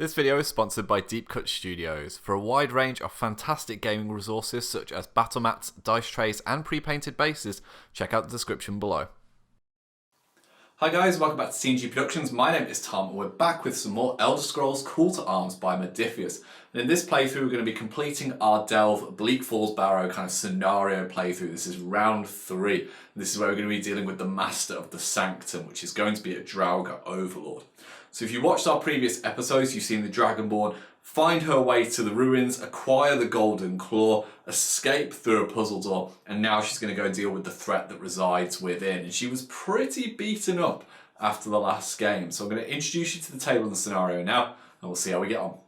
This video is sponsored by Deep Cut Studios. For a wide range of fantastic gaming resources such as battle mats, dice trays and pre-painted bases, check out the description below. Hi guys, welcome back to C&G Productions. My name is Tom and we're back with some more Elder Scrolls Call to Arms by Modiphius. And in this playthrough we're going to be completing our Delve Bleak Falls Barrow kind of scenario playthrough. This is round 3. This is where we're going to be dealing with the Master of the Sanctum, which is going to be a Draugr Overlord. So if you watched our previous episodes, you've seen the Dragonborn find her way to the ruins, acquire the Golden Claw, escape through a puzzle door, and now she's going to go deal with the threat that resides within. And she was pretty beaten up after the last game. So I'm going to introduce you to the table and the scenario now, and we'll see how we get on.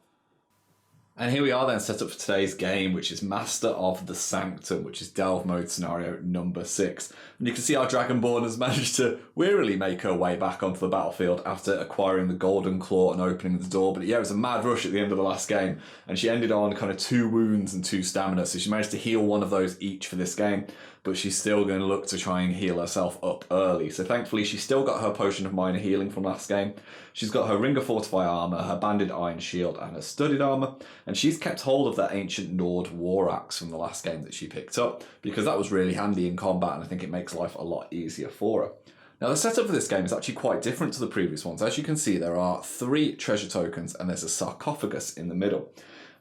And here we are then, set up for today's game, which is Master of the Sanctum, which is Delve mode scenario number 6. And you can see our Dragonborn has managed to wearily make her way back onto the battlefield after acquiring the Golden Claw and opening the door. But yeah, it was a mad rush at the end of the last game, and she ended on kind of 2 wounds and 2 stamina. So she managed to heal one of those each for this game, but she's still going to look to try and heal herself up early. So thankfully she's still got her potion of minor healing from last game. She's got her Ring of Fortify armour, her banded iron shield and her studded armour, and she's kept hold of that ancient Nord war axe from the last game that she picked up, because that was really handy in combat and I think it makes life a lot easier for her. Now the setup for this game is actually quite different to the previous ones. As you can see, there are 3 treasure tokens and there's a sarcophagus in the middle.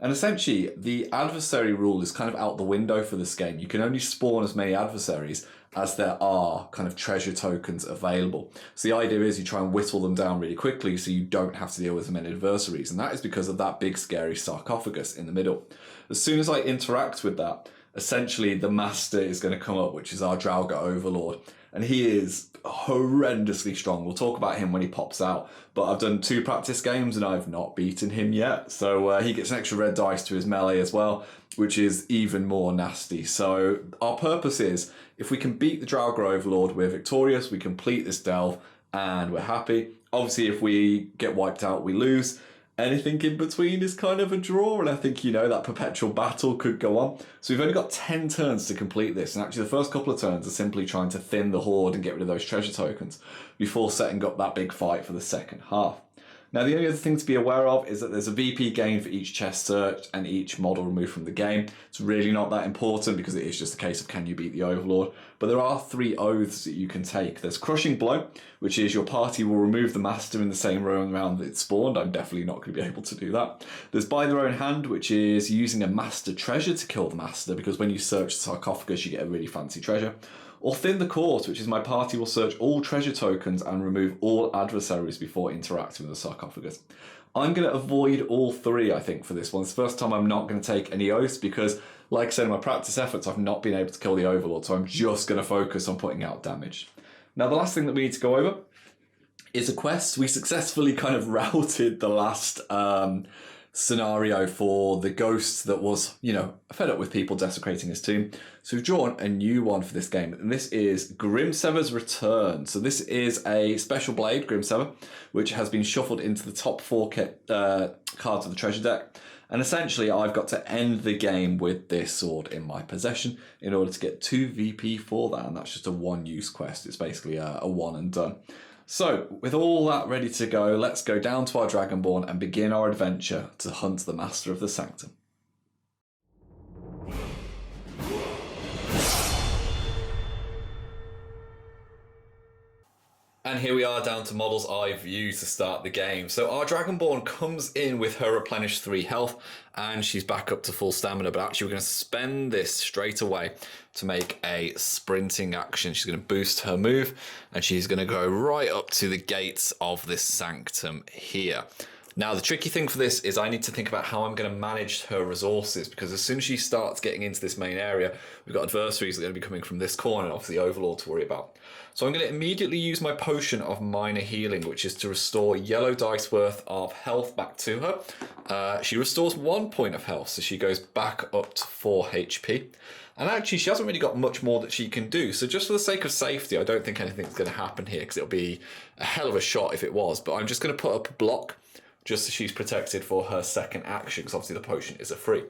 And essentially, the adversary rule is kind of out the window for this game. You can only spawn as many adversaries as there are kind of treasure tokens available. So the idea is you try and whittle them down really quickly so you don't have to deal with as many adversaries. And that is because of that big scary sarcophagus in the middle. As soon as I interact with that, essentially the master is going to come up, which is our Draugr Overlord. And he is horrendously strong. We'll talk about him when he pops out. But I've done 2 practice games and I've not beaten him yet. So he gets an extra red dice to his melee as well, which is even more nasty. So our purpose is, if we can beat the Draugr Overlord, we're victorious, we complete this delve, and we're happy. Obviously, if we get wiped out, we lose. Anything in between is kind of a draw, and I think, you know, that perpetual battle could go on. So we've only got 10 turns to complete this, and actually the first couple of turns are simply trying to thin the horde and get rid of those treasure tokens before setting up that big fight for the second half. Now, the only other thing to be aware of is that there's a VP gain for each chest searched and each model removed from the game. It's really not that important because it is just a case of can you beat the Overlord. But there are 3 oaths that you can take. There's Crushing Blow, which is your party will remove the Master in the same round that it spawned. I'm definitely not going to be able to do that. There's By Their Own Hand, which is using a Master treasure to kill the Master, because when you search the sarcophagus you get a really fancy treasure. Or Thin the Court, which is my party will search all treasure tokens and remove all adversaries before interacting with the sarcophagus. I'm going to avoid all 3, I think, for this one. It's the first time I'm not going to take any oaths because, like I said, in my practice efforts, I've not been able to kill the Overlord, so I'm just going to focus on putting out damage. Now, the last thing that we need to go over is a quest. We successfully kind of routed the last scenario for the ghost that was, you know, fed up with people desecrating his tomb. So we've drawn a new one for this game, and this is Grimsever's Return. So this is a special blade, Grimsever, which has been shuffled into the top 4 cards of the treasure deck. And essentially, I've got to end the game with this sword in my possession in order to get 2 VP for that, and that's just a 1-use quest. It's basically a one and done. So, with all that ready to go, let's go down to our Dragonborn and begin our adventure to hunt the Master of the Sanctum. And here we are down to Model's Eye view to start the game. So our Dragonborn comes in with her replenished 3 health and she's back up to full stamina, but actually we're going to spend this straight away to make a sprinting action. She's going to boost her move and she's going to go right up to the gates of this sanctum here. Now, the tricky thing for this is I need to think about how I'm going to manage her resources, because as soon as she starts getting into this main area, we've got adversaries that are going to be coming from this corner and obviously Overlord to worry about. So I'm going to immediately use my potion of minor healing, which is to restore yellow dice worth of health back to her. She restores 1 point of health, so she goes back up to 4 HP. And actually, she hasn't really got much more that she can do. So just for the sake of safety, I don't think anything's going to happen here, because it'll be a hell of a shot if it was. But I'm just going to put up a block just so she's protected for her second action, because obviously the potion is a free.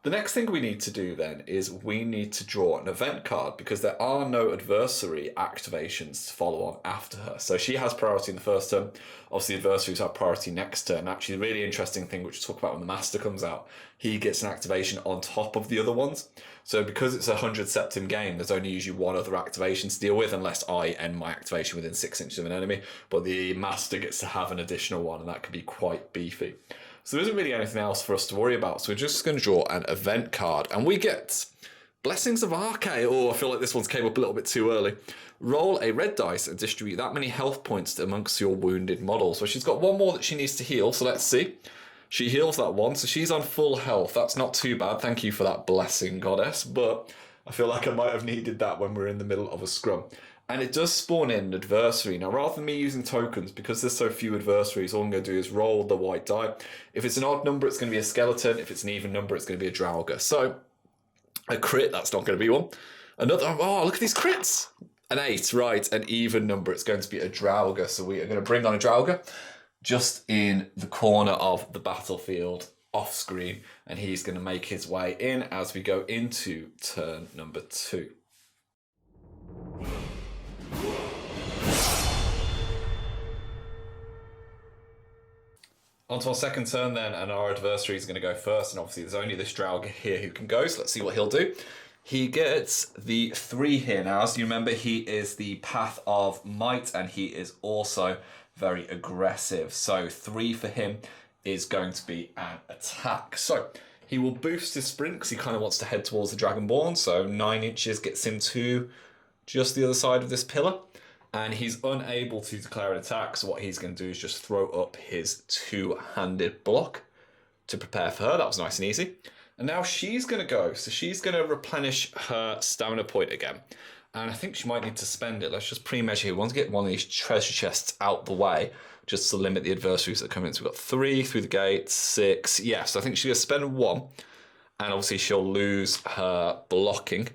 The next thing we need to do then is we need to draw an event card because there are no adversary activations to follow on after her. So she has priority in the first turn. Obviously, adversaries have priority next turn. Actually, the really interesting thing, which we'll talk about when the Master comes out, he gets an activation on top of the other ones. So because it's a 100 Septim game, there's only usually one other activation to deal with unless I end my activation within 6 inches of an enemy. But the Master gets to have an additional one, and that can be quite beefy. So there isn't really anything else for us to worry about. So we're just going to draw an event card. And we get Blessings of Arche. Oh, I feel like this one's came up a little bit too early. Roll a red dice and distribute that many health points amongst your wounded models. So she's got one more that she needs to heal. So let's see. She heals that one. So she's on full health. That's not too bad. Thank you for that blessing, goddess. But I feel like I might have needed that when we're in the middle of a scrum. And it does spawn in an adversary. Now, rather than me using tokens, because there's so few adversaries, all I'm going to do is roll the white die. If it's an odd number, it's going to be a skeleton. If it's an even number, it's going to be a Draugr. So, a crit, that's not going to be one. Another, oh, look at these crits. An 8, right, an even number, it's going to be a Draugr. So we are going to bring on a Draugr just in the corner of the battlefield off screen. And he's going to make his way in as we go into turn number 2. On to our second turn then, and our adversary is going to go first, and obviously there's only this Draugr here who can go, so let's see what he'll do. He gets the 3 here now. As you remember, he is the Path of Might, and he is also very aggressive. So 3 for him is going to be an attack. So he will boost his sprint because he kind of wants to head towards the Dragonborn, so 9 inches gets him to just the other side of this pillar. And he's unable to declare an attack, so what he's going to do is just throw up his 2-handed block to prepare for her. That was nice and easy. And now she's going to go, so she's going to replenish her stamina point again. And I think she might need to spend it. Let's just pre-measure here. We want to get one of these treasure chests out the way, just to limit the adversaries that come in. So we've got 3 through the gate, 6. Yeah, so I think she's going to spend 1. And obviously she'll lose her blocking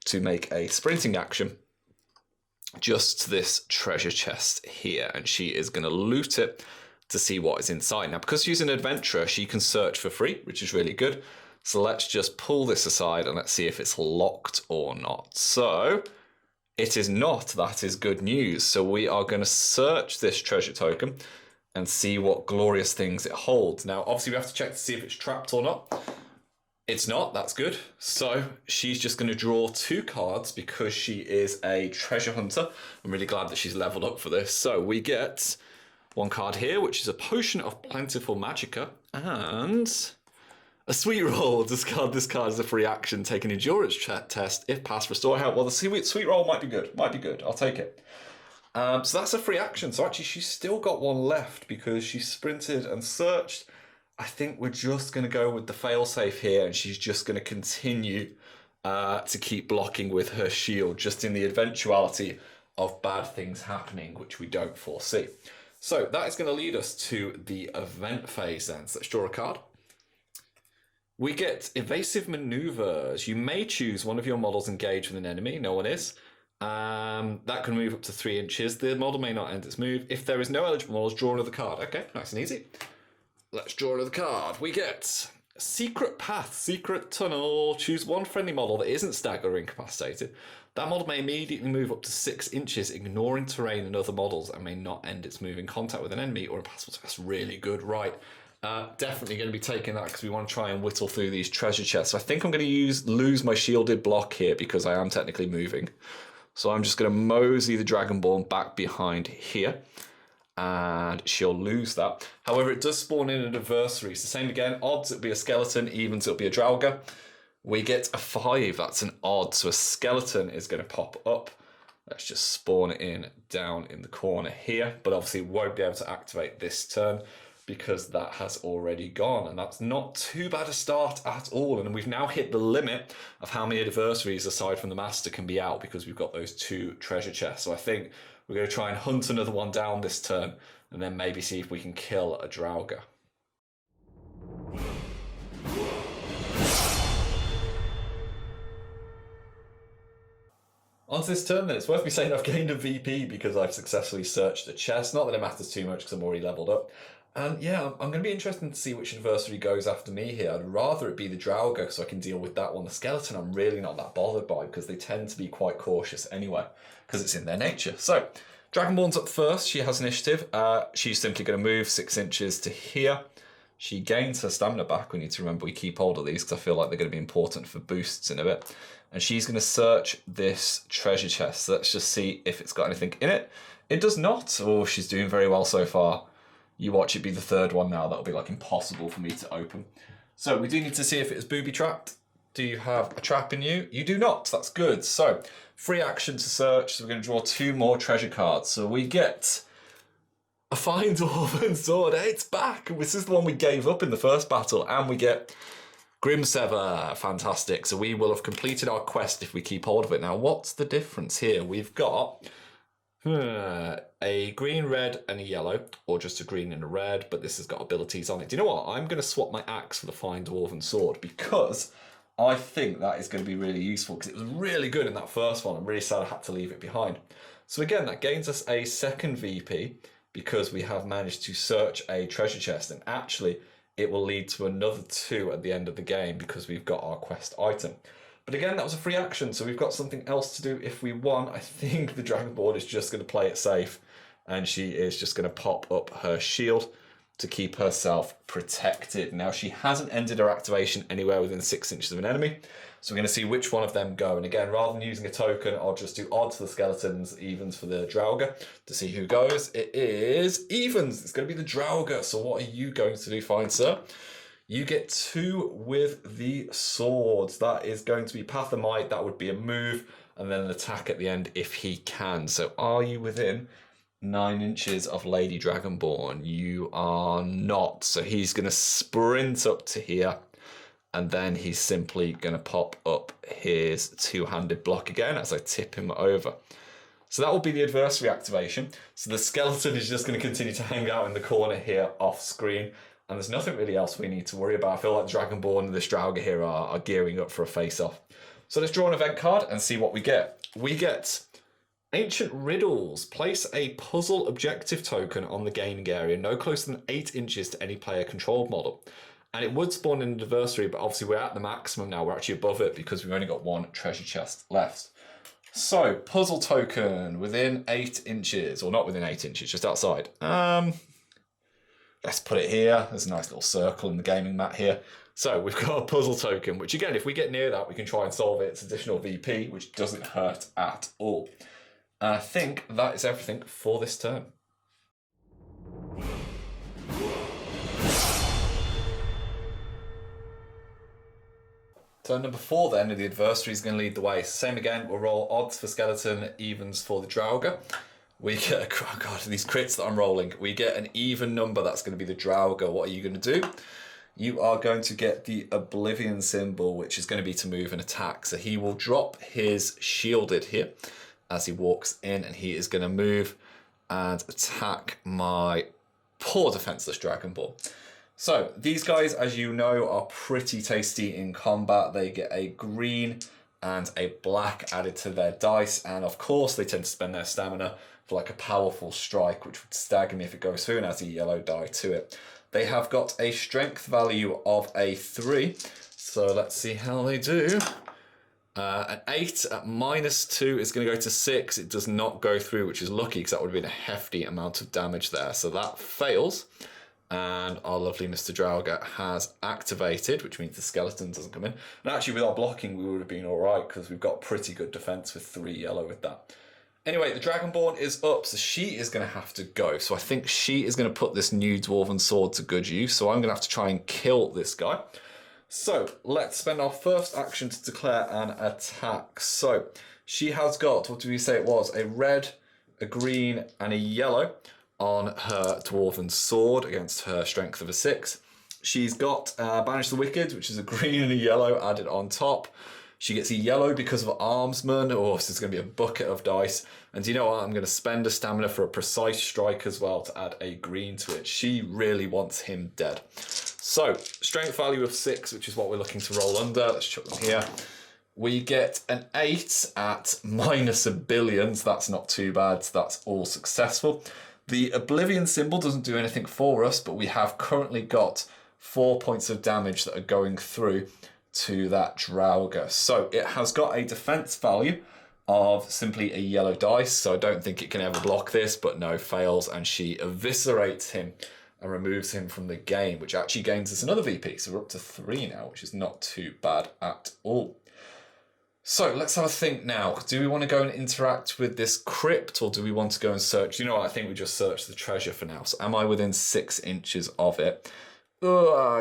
to make a sprinting action. Just this treasure chest here, and she is going to loot it to see what is inside. Now, because she's an adventurer, she can search for free, which is really good. So let's just pull this aside and let's see if it's locked or not. So it is not. That is good news. So we are going to search this treasure token and see what glorious things it holds. Now, obviously, we have to check to see if it's trapped or not. It's not, that's good. So she's just going to draw 2 cards because she is a treasure hunter. I'm really glad that she's leveled up for this. So we get 1 card here, which is a Potion of Plentiful Magicka, and a Sweet Roll. Discard this card as a free action. Take an endurance test. If passed, restore health. Well, the Sweet Roll might be good. Might be good. I'll take it. So that's a free action. So actually, she's still got 1 left because she sprinted and searched. I think we're just going to go with the failsafe here, and she's just going to continue to keep blocking with her shield, just in the eventuality of bad things happening, which we don't foresee. So that is going to lead us to the event phase then. So let's draw a card. We get Evasive Maneuvers. You may choose one of your models engaged with an enemy. No one is. That can move up to 3 inches. The model may not end its move. If there is no eligible models, draw another card. Okay, nice and easy. Let's draw another card. We get Secret Path, Secret Tunnel. Choose 1 friendly model that isn't staggered or incapacitated. That model may immediately move up to 6 inches, ignoring terrain and other models, and may not end its move in contact with an enemy or impassable. So that's really good, right? Definitely going to be taking that because we want to try and whittle through these treasure chests. So I think I'm going to lose my shielded block here because I am technically moving. So I'm just going to mosey the Dragonborn back behind here. And she'll lose that. However, it does spawn in an adversary. It's the same again. Odds, it'll be a skeleton. Evens, it'll be a Draugr. We get a 5. That's an odd. So a skeleton is going to pop up. Let's just spawn it in down in the corner here. But obviously, it won't be able to activate this turn because that has already gone. And that's not too bad a start at all. And we've now hit the limit of how many adversaries aside from the Master can be out because we've got those 2 treasure chests. So I think we're going to try and hunt another one down this turn and then maybe see if we can kill a Draugr. On to this turn then, it's worth me saying I've gained a VP because I've successfully searched a chest. Not that it matters too much because I'm already leveled up. And yeah, I'm going to be interested to see which adversary goes after me here. I'd rather it be the Draugr so I can deal with that one. The Skeleton I'm really not that bothered by because they tend to be quite cautious anyway because it's in their nature. So, Dragonborn's up first. She has initiative. She's simply going to move 6 inches to here. She gains her stamina back. We need to remember we keep hold of these because I feel like they're going to be important for boosts in a bit. And she's going to search this treasure chest. So let's just see if it's got anything in it. It does not. Oh, she's doing very well so far. You watch it be the third one now. That'll be like impossible for me to open. So we do need to see if it is booby trapped. Do you have a trap in you? You do not. That's good. So free action to search. So we're going to draw 2 more treasure cards. So we get a fine dwarven sword. Hey, it's back. This is the one we gave up in the first battle. And we get Grimsever. Fantastic. So we will have completed our quest if we keep hold of it. Now, what's the difference here? We've got a green, red, and a yellow, or just a green and a red, but this has got abilities on it. Do you know what? I'm going to swap my axe for the fine dwarven sword because I think that is going to be really useful because it was really good in that first one. I'm really sad I had to leave it behind. So again, that gains us a second VP because we have managed to search a treasure chest, and actually it will lead to another 2 at the end of the game because we've got our quest item. But again, that was a free action, so we've got something else to do if we want. I think the Dragonborn is just going to play it safe, and she is just going to pop up her shield to keep herself protected. Now, she hasn't ended her activation anywhere within 6 inches of an enemy, so we're going to see which one of them go. And again, rather than using a token, I'll just do odds for the skeletons, evens for the Draugr to see who goes. It is evens. It's going to be the Draugr. So what are you going to do, fine sir? You get 2 with the swords. That is going to be Path of Might. That would be a move, and then an attack at the end if he can. So are you within 9 inches of Lady Dragonborn? You are not. So he's going to sprint up to here, and then he's simply going to pop up his 2-handed block again as I tip him over. So that will be the adversary activation. So the skeleton is just going to continue to hang out in the corner here off screen. And there's nothing really else we need to worry about. I feel like Dragonborn and this Draugr here are gearing up for a face-off. So let's draw an event card and see what we get. We get Ancient Riddles. Place a puzzle objective token on the gaming area no closer than 8 inches to any player controlled model. And it would spawn in an adversary, but obviously we're at the maximum now. We're actually above it because we've only got 1 treasure chest left. So, puzzle token within 8 inches, or not within 8 inches, just outside. Let's put it here. There's a nice little circle in the gaming mat here. So we've got a puzzle token, which again, if we get near that, we can try and solve it. It's additional VP, which doesn't hurt at all. I think that is everything for this turn. Turn number 4 then, and the adversary is going to lead the way. Same again, we'll roll odds for skeleton, evens for the Draugr. We get, oh god, these crits that I'm rolling. We get an even number, that's going to be the Draugr. What are you going to do? You are going to get the Oblivion symbol, which is going to be to move and attack. So he will drop his shielded here as he walks in, and he is going to move and attack my poor defenseless Dragonborn. So these guys, as you know, are pretty tasty in combat. They get a green and a black added to their dice, and of course they tend to spend their stamina for like a powerful strike, which would stagger me if it goes through, and adds a yellow die to it. They have got a strength value of a 3, so let's see how they do. An 8 at -2 is going to go to 6. It does not go through, which is lucky because that would have been a hefty amount of damage there. So that fails. And our lovely Mr. Draugr has activated, which means the skeleton doesn't come in. And actually, with our blocking, we would have been all right because we've got pretty good defense with 3 yellow with that. Anyway, the Dragonborn is up, so she is going to have to go. So I think she is going to put this new Dwarven sword to good use. So I'm going to have to try and kill this guy. So let's spend our first action to declare an attack. So she has got, what do we say it was? A red, a green, and a yellow on her Dwarven sword against her strength of a 6. She's got Banish the Wicked, which is a green and a yellow added on top. She gets a yellow because of Armsman. Oh, so it's going to be a bucket of dice. And do you know what? I'm going to spend a stamina for a precise strike as well to add a green to it. She really wants him dead. So, strength value of 6, which is what we're looking to roll under. Let's chuck them here. We get an 8 at -1 billion. So that's not too bad. So that's all successful. The Oblivion symbol doesn't do anything for us, but we have currently got 4 points of damage that are going through to that Draugr. So it has got a defense value of simply a yellow dice, so I don't think it can ever block this, but no, fails, and she eviscerates him and removes him from the game, which actually gains us another VP, so we're up to 3 now, which is not too bad at all. So let's have a think now. Do we want to go and interact with this crypt, or do we want to go and search? You know what, I think we just search the treasure for now. So am I within 6 inches of it?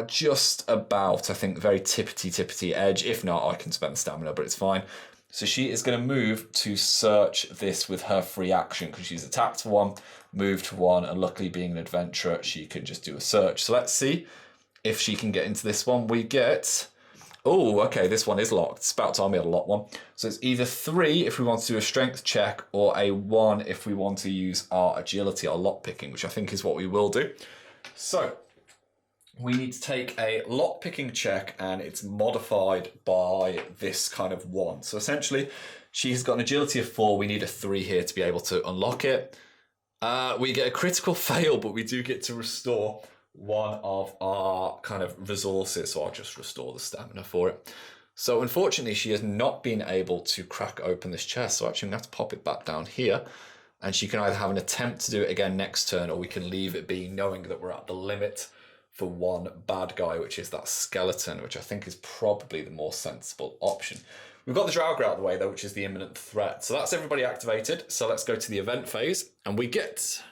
Just about, I think, very tippity edge. If not, I can spend the stamina, but it's fine. So she is going to move to search this with her free action, because she's attacked for 1, moved for 1, and luckily being an adventurer, she can just do a search. So let's see if she can get into this one. We get... Oh, okay, this one is locked. It's about time we had a locked one. So it's either 3 if we want to do a strength check, or a 1 if we want to use our agility, our lockpicking, which I think is what we will do. So we need to take a lockpicking check, and it's modified by this kind of 1. So essentially, she's got an agility of 4. We need a 3 here to be able to unlock it. We get a critical fail, but we do get to restore 1 of our kind of resources. So I'll just restore the stamina for it. So unfortunately, she has not been able to crack open this chest. So actually, I'm going to have to pop it back down here. And she can either have an attempt to do it again next turn, or we can leave it be, knowing that we're at the limit for 1 bad guy, which is that skeleton, which I think is probably the more sensible option. We've got the Draugr out of the way, though, which is the imminent threat. So that's everybody activated. So let's go to the event phase, and we get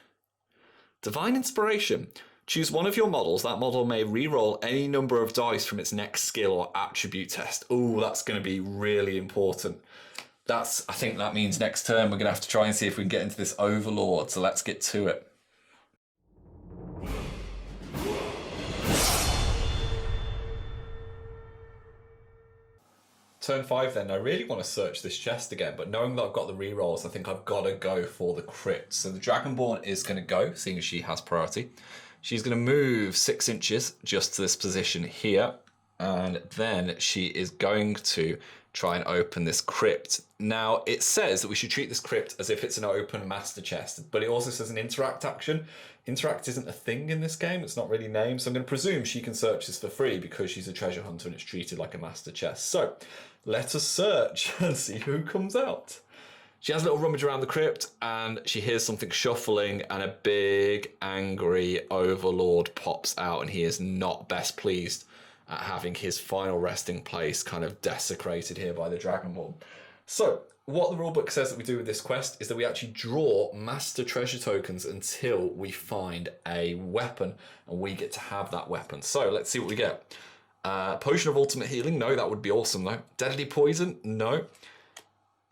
Divine Inspiration. Choose one of your models. That model may re-roll any number of dice from its next skill or attribute test. Ooh, that's going to be really important. I think that means next turn we're going to have to try and see if we can get into this Overlord. So let's get to it. Turn 5 then, I really want to search this chest again, but knowing that I've got the rerolls, I think I've got to go for the crypt. So the Dragonborn is going to go, seeing as she has priority. She's going to move 6 inches just to this position here, and then she is going to try and open this crypt. Now, it says that we should treat this crypt as if it's an open master chest, but it also says an interact action. Interact isn't a thing in this game, it's not really named, so I'm going to presume she can search this for free because she's a treasure hunter and it's treated like a master chest. So, let us search and see who comes out. She has a little rummage around the crypt and she hears something shuffling, and a big angry overlord pops out, and he is not best pleased at having his final resting place kind of desecrated here by the Dragonborn. So, what the rulebook says that we do with this quest is that we actually draw master treasure tokens until we find a weapon, and we get to have that weapon. So, let's see what we get. Potion of ultimate healing, no, that would be awesome though. Deadly poison, no.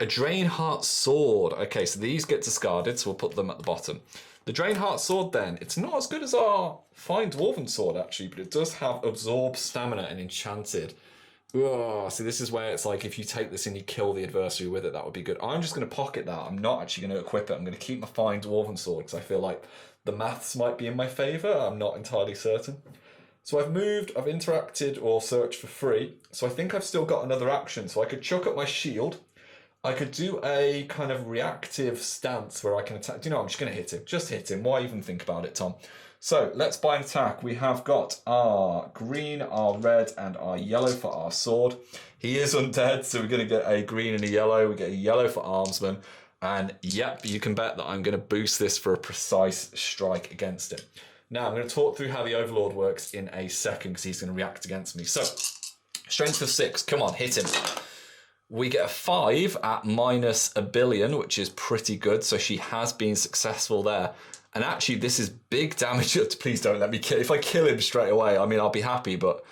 A Draenheart sword, okay, so these get discarded, so we'll put them at the bottom. The Draenheart sword then, it's not as good as our fine dwarven sword actually, but it does have absorb stamina and enchanted. Oh, see, this is where it's like if you take this and you kill the adversary with it, that would be good. I'm just going to pocket that. I'm not actually going to equip it. I'm going to keep my fine dwarven sword because I feel like the maths might be in my favour. I'm not entirely certain. So I've moved, I've interacted or searched for free. So I think I've still got another action. So I could chuck up my shield. I could do a kind of reactive stance where I can attack. Do you know, I'm just going to hit him. Just hit him. Why even think about it, Tom? So let's buy an attack. We have got our green, our red, and our yellow for our sword. He is undead, so we're going to get a green and a yellow. We get a yellow for armsman. And yep, you can bet that I'm going to boost this for a precise strike against him. Now, I'm going to talk through how the Overlord works in a second because he's going to react against me. So, strength of 6. Come on, hit him. We get a 5 at minus a billion, which is pretty good. So she has been successful there. And actually, this is big damage. Please don't let me kill. If I kill him straight away, I mean, I'll be happy, but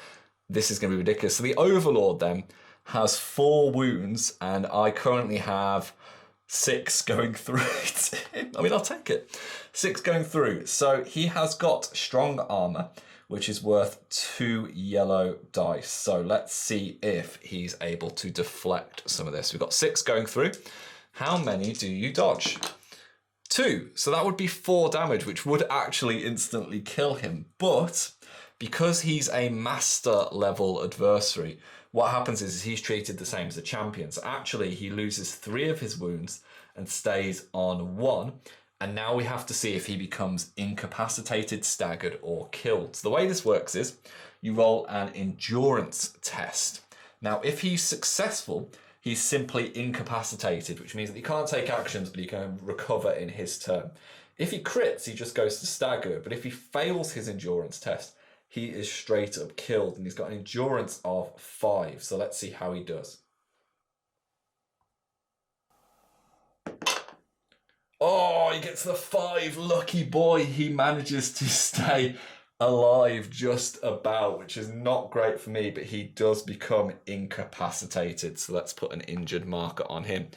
this is going to be ridiculous. So the Overlord then has 4 wounds, and I currently have 6 going through it. I mean, I'll take it. 6 going through. So he has got strong armor, which is worth 2 yellow dice. So let's see if he's able to deflect some of this. We've got 6 going through. How many do you dodge? 2. So that would be 4 damage, which would actually instantly kill him. But because he's a master level adversary, what happens is he's treated the same as a champion. So actually he loses 3 of his wounds and stays on 1. And now we have to see if he becomes incapacitated, staggered, or killed. So the way this works is you roll an endurance test. Now, if he's successful, he's simply incapacitated, which means that he can't take actions, but he can recover in his turn. If he crits, he just goes to stagger. But if he fails his endurance test, he is straight up killed. And he's got an endurance of 5. So let's see how he does. Oh, he gets the 5. Lucky boy. He manages to stay alive just about, which is not great for me, but he does become incapacitated. So let's put an injured marker on him.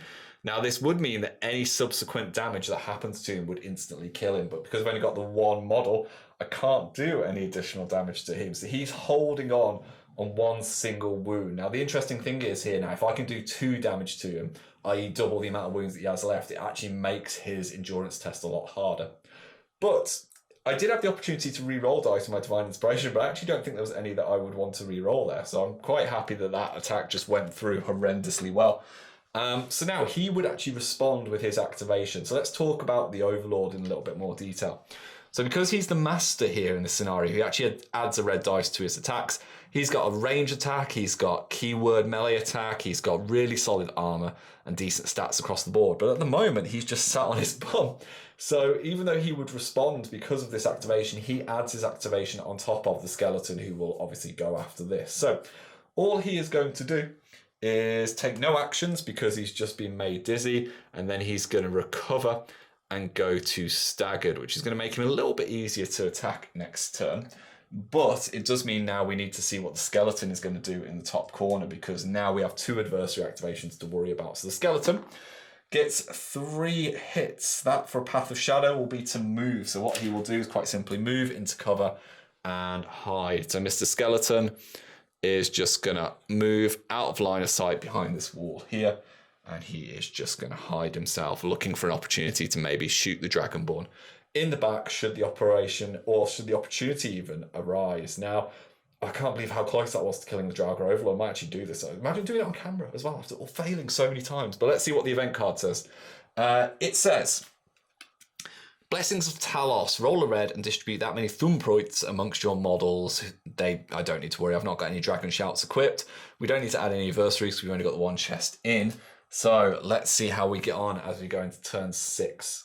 Now, this would mean that any subsequent damage that happens to him would instantly kill him. But because I've only got the one model, I can't do any additional damage to him. So he's holding on one single wound. Now, the interesting thing is here now, if I can do 2 damage to him, i.e. double the amount of wounds that he has left, it actually makes his endurance test a lot harder. But I did have the opportunity to re-roll dice with my Divine Inspiration, but I actually don't think there was any that I would want to re-roll there. So I'm quite happy that that attack just went through horrendously well. So now he would actually respond with his activation. So let's talk about the Overlord in a little bit more detail. So because he's the master here in this scenario, he actually adds a red dice to his attacks. He's got a range attack, he's got keyword melee attack, he's got really solid armor and decent stats across the board. But at the moment, he's just sat on his bum. So even though he would respond because of this activation, he adds his activation on top of the skeleton, who will obviously go after this. So all he is going to do is take no actions because he's just been made dizzy, and then he's going to recover and go to staggered, which is going to make him a little bit easier to attack next turn. But it does mean now we need to see what the skeleton is going to do in the top corner, because now we have 2 adversary activations to worry about. So the skeleton gets 3 hits. That for a Path of Shadow will be to move. So what he will do is quite simply move into cover and hide. So Mr. Skeleton is just going to move out of line of sight behind this wall here, and he is just going to hide himself, looking for an opportunity to maybe shoot the Dragonborn in the back should the operation, or should the opportunity even arise. Now, I can't believe how close that was to killing the Draugr Overlord. I might actually do this. Imagine doing it on camera as well, after all failing so many times. But let's see what the event card says. It says, Blessings of Talos, roll a red and distribute that many Thumproits amongst your models. I don't need to worry, I've not got any Dragon Shouts equipped. We don't need to add any adversaries, we've only got the 1 chest in. So let's see how we get on as we go into turn 6.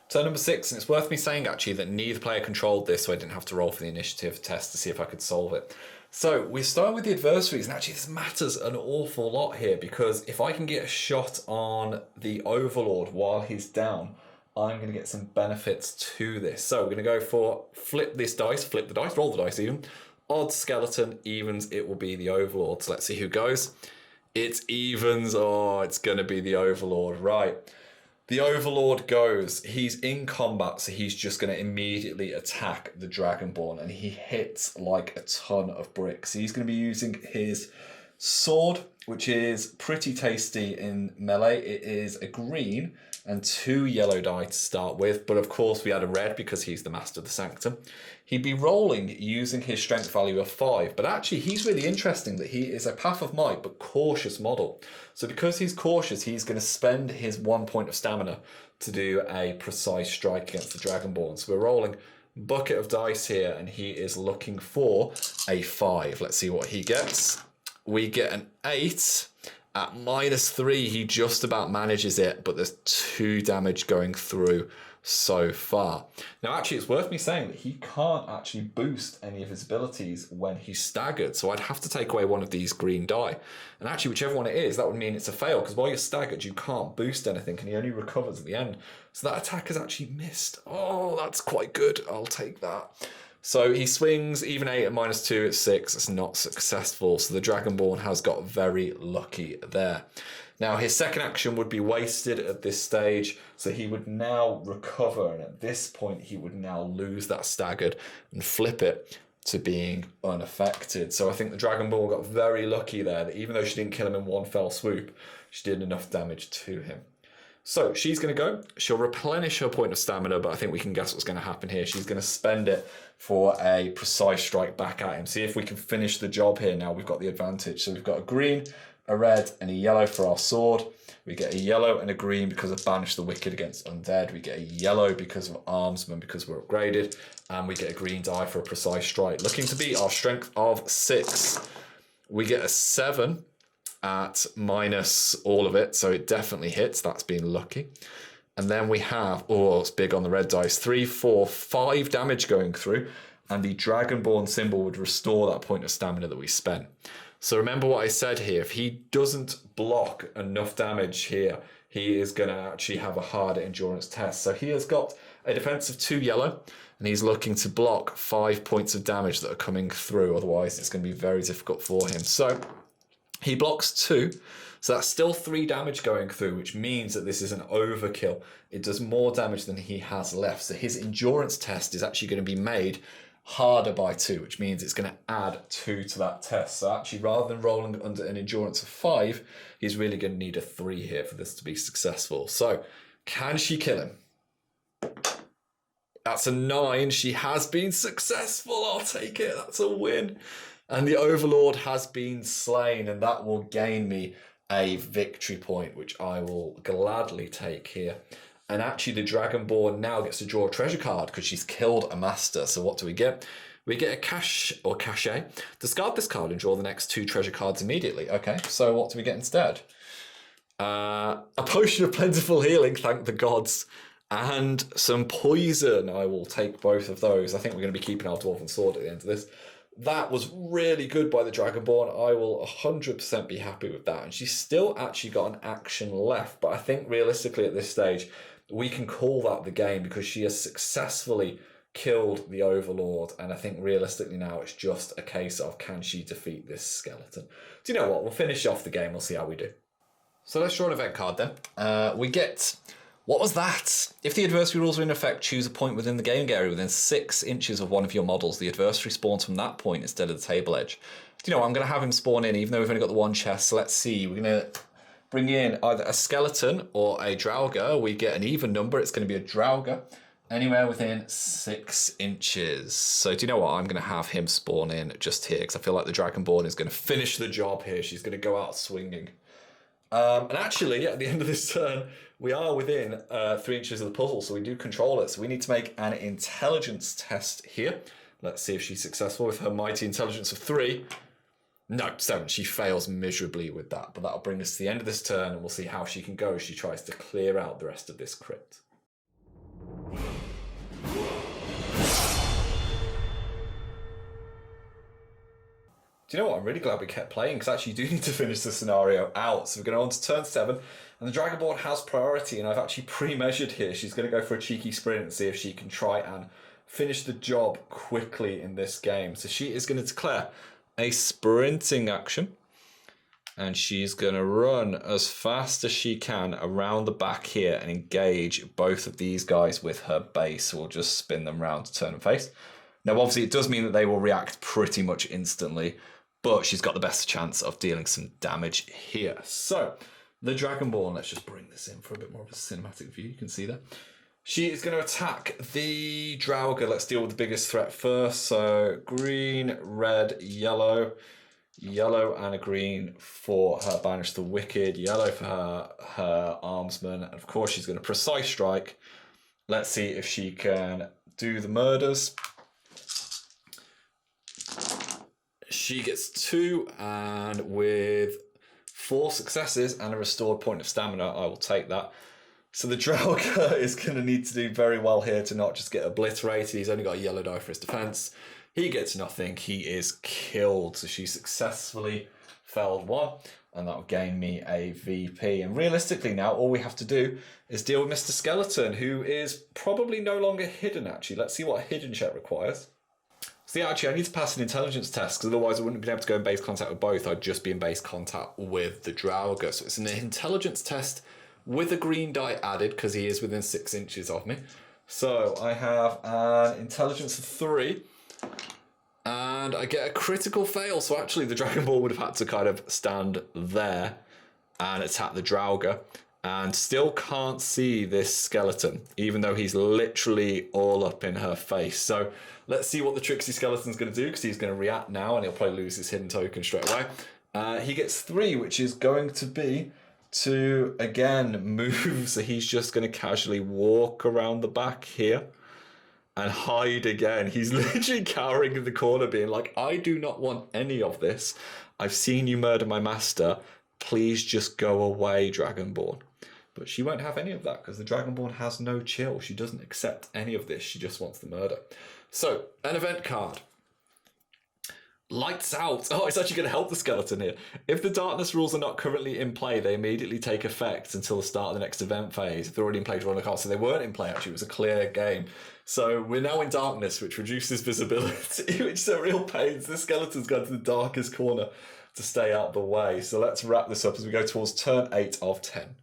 Turn number 6, and it's worth me saying actually that neither player controlled this, so I didn't have to roll for the initiative test to see if I could solve it. So we start with the adversaries, and actually this matters an awful lot here, because if I can get a shot on the Overlord while he's down, I'm going to get some benefits to this. So we're going to go for flip the dice, roll the dice even. Odd skeleton, evens, it will be the Overlord. So let's see who goes. It's evens. Oh, it's going to be the Overlord. Right. The Overlord goes. He's in combat, so he's just going to immediately attack the Dragonborn, and he hits like a ton of bricks. So he's going to be using his sword, which is pretty tasty in melee. It is a green and 2 yellow die to start with, but of course we add a red because he's the master of the Sanctum. He'd be rolling using his strength value of 5, but actually he's really interesting that he is a Path of Might but cautious model. So because he's cautious, he's going to spend his 1 point of stamina to do a precise strike against the Dragonborn. So we're rolling bucket of dice here, and he is looking for a 5. Let's see what he gets. We get an 8. At -3, he just about manages it, but there's 2 damage going through so far. Now, actually, it's worth me saying that he can't actually boost any of his abilities when he's staggered, so I'd have to take away one of these green die. And actually, whichever one it is, that would mean it's a fail, because while you're staggered, you can't boost anything, and he only recovers at the end. So that attack has actually missed. Oh, that's quite good. I'll take that. So he swings, even 8 at -2, it's 6. It's not successful. So the Dragonborn has got very lucky there. Now his second action would be wasted at this stage. So he would now recover. And at this point, he would now lose that staggered and flip it to being unaffected. So I think the Dragonborn got very lucky there, that even though she didn't kill him in one fell swoop, she did enough damage to him. So she's going to go. She'll replenish her point of stamina, but I think we can guess what's going to happen here. She's going to spend it for a precise strike back at him. See if we can finish the job here. Now we've got the advantage. So we've got a green, a red, and a yellow for our sword. We get a yellow and a green because of Banish the Wicked against Undead. We get a yellow because of Armsman because we're upgraded. And we get a green die for a precise strike. Looking to beat our strength of 6. We get a 7 at minus all of it, so it definitely hits. That's been lucky. And then we have, oh, it's big on the red dice, 3, 4, 5 damage going through, and the Dragonborn symbol would restore that point of stamina that we spent. So remember what I said here, if he doesn't block enough damage here, he is going to actually have a harder endurance test. So he has got a defense of 2 yellow, and he's looking to block 5 points of damage that are coming through, otherwise it's going to be very difficult for him. So he blocks 2, so that's still 3 damage going through, which means that this is an overkill. It does more damage than he has left. So his endurance test is actually going to be made harder by 2, which means it's going to add 2 to that test. So actually, rather than rolling under an endurance of 5, he's really going to need a 3 here for this to be successful. So can she kill him? That's a 9. She has been successful. I'll take it. That's a win. And the Overlord has been slain, and that will gain me a victory point, which I will gladly take here. And actually, the Dragonborn now gets to draw a treasure card because she's killed a master. So what do we get? We get a cache or cachet. Discard this card and draw the next 2 treasure cards immediately. Okay, so what do we get instead? A potion of plentiful healing, thank the gods. And some poison. I will take both of those. I think we're going to be keeping our Dwarven Sword at the end of this. That was really good by the Dragonborn. I will 100% be happy with that. And she's still actually got an action left. But I think realistically at this stage, we can call that the game because she has successfully killed the Overlord. And I think realistically now it's just a case of can she defeat this skeleton. Do you know what? We'll finish off the game. We'll see how we do. So let's draw an event card then. We get... What was that? If the adversary rules are in effect, choose a point within the game area within 6 inches of one of your models. The adversary spawns from that point instead of the table edge. Do you know what? I'm going to have him spawn in, even though we've only got the 1 chest. So let's see. We're going to bring in either a skeleton or a Draugr. We get an even number. It's going to be a Draugr. Anywhere within 6 inches. So do you know what? I'm going to have him spawn in just here because I feel like the Dragonborn is going to finish the job here. She's going to go out swinging. And actually, at the end of this turn, we are within 3 inches of the puzzle, so we do control it. So we need to make an intelligence test here. Let's see if she's successful with her mighty intelligence of 3. No, 7. She fails miserably with that, but that'll bring us to the end of this turn, and we'll see how she can go as she tries to clear out the rest of this crypt. Do you know what? I'm really glad we kept playing because actually you do need to finish the scenario out. So we're going on to turn 7 and the Dragonborn has priority and I've actually pre-measured here. She's going to go for a cheeky sprint and see if she can try and finish the job quickly in this game. So she is going to declare a sprinting action and she's going to run as fast as she can around the back here and engage both of these guys with her base. We'll just spin them round to turn and face. Now obviously it does mean that they will react pretty much instantly, but she's got the best chance of dealing some damage here. So, the Dragonborn, let's just bring this in for a bit more of a cinematic view. You can see that. She is going to attack the Draugr. Let's deal with the biggest threat first. So, green, red, yellow. Yellow and a green for her Banish the Wicked. Yellow for her Armsman. And of course, she's going to precise strike. Let's see if she can do the murders. She gets 2, and with 4 successes and a restored point of stamina, I will take that. So the Draugr is going to need to do very well here to not just get obliterated. He's only got a yellow die for his defense. He gets nothing. He is killed. So she successfully felled 1, and that will gain me a VP. And realistically now, all we have to do is deal with Mr. Skeleton, who is probably no longer hidden, actually. Let's see what a hidden check requires. So yeah, actually, I need to pass an intelligence test because otherwise I wouldn't be able to go in base contact with both. I'd just be in base contact with the Draugr. So it's an intelligence test with a green die added because he is within 6 inches of me. So I have an intelligence of 3 and I get a critical fail. So actually the Dragonborn would have had to kind of stand there and attack the Draugr. and still can't see this skeleton, even though he's literally all up in her face. So let's see what the tricksy skeleton's going to do, because he's going to react now, and he'll probably lose his hidden token straight away. He gets 3, which is going to be to, again, move. So he's just going to casually walk around the back here and hide again. He's literally cowering in the corner, being like, I do not want any of this. I've seen you murder my master. Please just go away, Dragonborn. But she won't have any of that, because the Dragonborn has no chill. She doesn't accept any of this. She just wants the murder. So, an event card. Lights out. Oh, it's actually going to help the skeleton here. If the darkness rules are not currently in play, they immediately take effect until the start of the next event phase. If they're already in play, draw on a card. So they weren't in play, actually. It was a clear game. So we're now in darkness, which reduces visibility, which is a real pain. The skeleton's gone to the darkest corner to stay out of the way. So let's wrap this up as we go towards turn 8 of 10.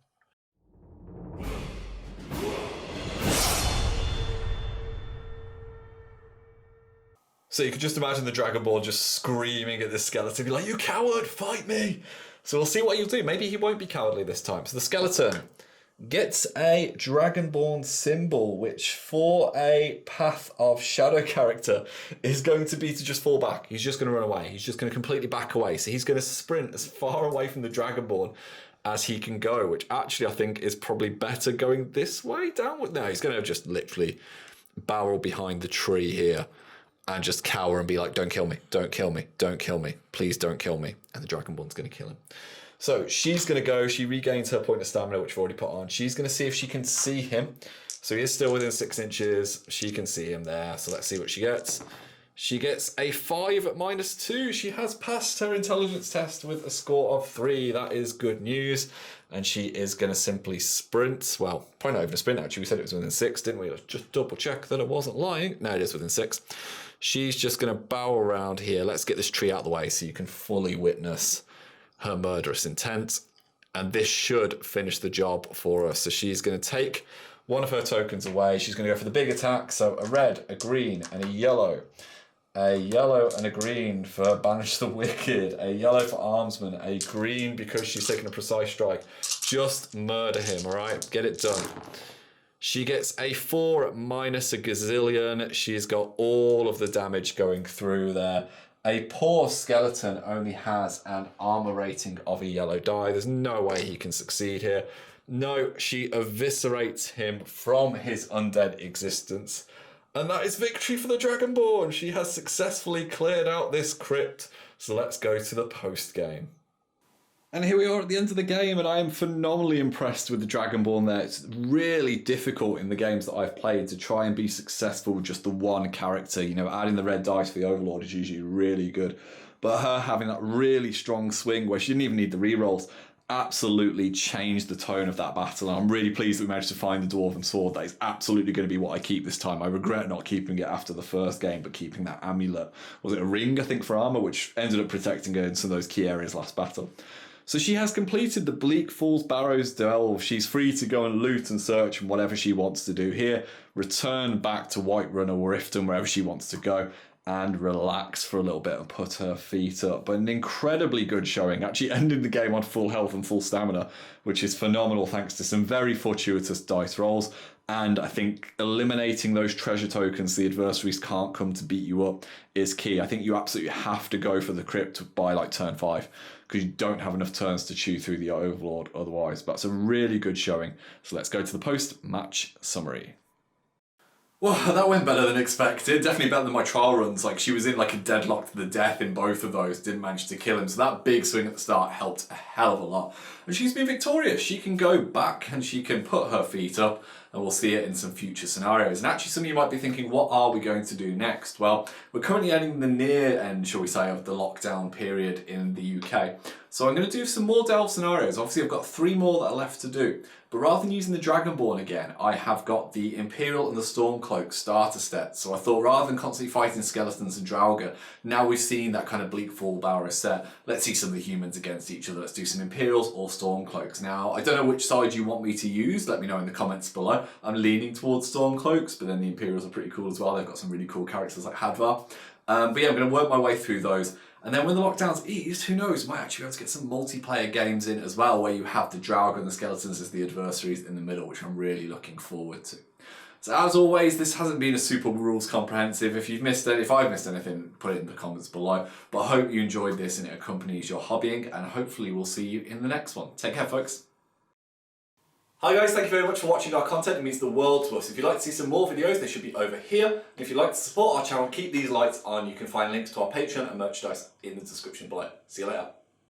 So you can just imagine the Dragonborn just screaming at this skeleton, be like, you coward, fight me! So we'll see what he'll do. Maybe he won't be cowardly this time. So the skeleton gets a Dragonborn symbol, which for a Path of Shadow character is going to be to just fall back. He's just going to run away. He's just going to completely back away. So he's going to sprint as far away from the Dragonborn as he can go, which actually I think is probably better going this way downward. No, he's going to just literally barrel behind the tree here and just cower and be like, don't kill me, don't kill me, don't kill me, please don't kill me. And the Dragonborn's going to kill him. So she's going to go, she regains her point of stamina, which we've already put on. She's going to see if she can see him. So he is still within 6 inches. She can see him there. So let's see what she gets. She gets a 5 at -2. She has passed her intelligence test with a score of 3. That is good news. And she is going to simply sprint. Well, probably not even a sprint, actually. We said it was within 6, didn't we? Let's just double check that I wasn't lying. No, it is within 6. She's just going to bow around here. Let's get this tree out of the way so you can fully witness her murderous intent. And this should finish the job for us. So she's going to take one of her tokens away. She's going to go for the big attack. So a red, a green, and a yellow. A yellow and a green for Banish the Wicked. A yellow for Armsman. A green because she's taking a precise strike. Just murder him, all right? Get it done. She gets a 4 at -a gazillion. She's got all of the damage going through there. A poor skeleton only has an armor rating of a yellow die. There's no way he can succeed here. No, she eviscerates him from his undead existence. And that is victory for the Dragonborn. She has successfully cleared out this crypt. So let's go to the post-game. And here we are at the end of the game, and I am phenomenally impressed with the Dragonborn there. It's really difficult in the games that I've played to try and be successful with just the one character. You know, adding the red dice for the Overlord is usually really good. But her having that really strong swing where she didn't even need the rerolls absolutely changed the tone of that battle. And I'm really pleased that we managed to find the Dwarven Sword. That is absolutely going to be what I keep this time. I regret not keeping it after the first game, but keeping that amulet. Was it a ring, I think, for armor, which ended up protecting her in some of those key areas last battle. So she has completed the Bleak Falls Barrow's delve. She's free to go and loot and search and whatever she wants to do here. Return back to Whiterun or Riften, wherever she wants to go, and relax for a little bit and put her feet up. But an incredibly good showing, actually ending the game on full health and full stamina, which is phenomenal thanks to some very fortuitous dice rolls. And I think eliminating those treasure tokens the adversaries can't come to beat you up is key. I think you absolutely have to go for the crypt by like turn 5 because you don't have enough turns to chew through the Overlord otherwise. But it's a really good showing. So let's go to the post-match summary. Well, that went better than expected. Definitely better than my trial runs. Like, she was in like a deadlock to the death in both of those. Didn't manage to kill him. So that big swing at the start helped a hell of a lot. And she's been victorious. She can go back and she can put her feet up. And we'll see it in some future scenarios. And actually some of you might be thinking, what are we going to do next? Well, we're currently ending the near end, shall we say, of the lockdown period in the UK. So I'm going to do some more delve scenarios. Obviously I've got 3 more that are left to do. But rather than using the Dragonborn again, I have got the Imperial and the Stormcloak starter set. So I thought rather than constantly fighting skeletons and Draugr, now we've seen that kind of Bleak Falls Barrow set, let's see some of the humans against each other. Let's do some Imperials or Stormcloaks. Now, I don't know which side you want me to use. Let me know in the comments below. I'm leaning towards Stormcloaks, but then the Imperials are pretty cool as well. They've got some really cool characters like Hadvar. But yeah, I'm going to work my way through those And then when the lockdown's eased, who knows, might actually be able to get some multiplayer games in as well, where you have the Draugr and the skeletons as the adversaries in the middle, which I'm really looking forward to. So as always, this hasn't been a super rules comprehensive. If you've missed it, if I've missed anything, put it in the comments below. But I hope you enjoyed this and it accompanies your hobbying, and hopefully we'll see you in the next one. Take care, folks. Hi guys, thank you very much for watching our content. It means the world to us. If you'd like to see some more videos, they should be over here. And if you'd like to support our channel, keep these lights on. You can find links to our Patreon and merchandise in the description below. See you later.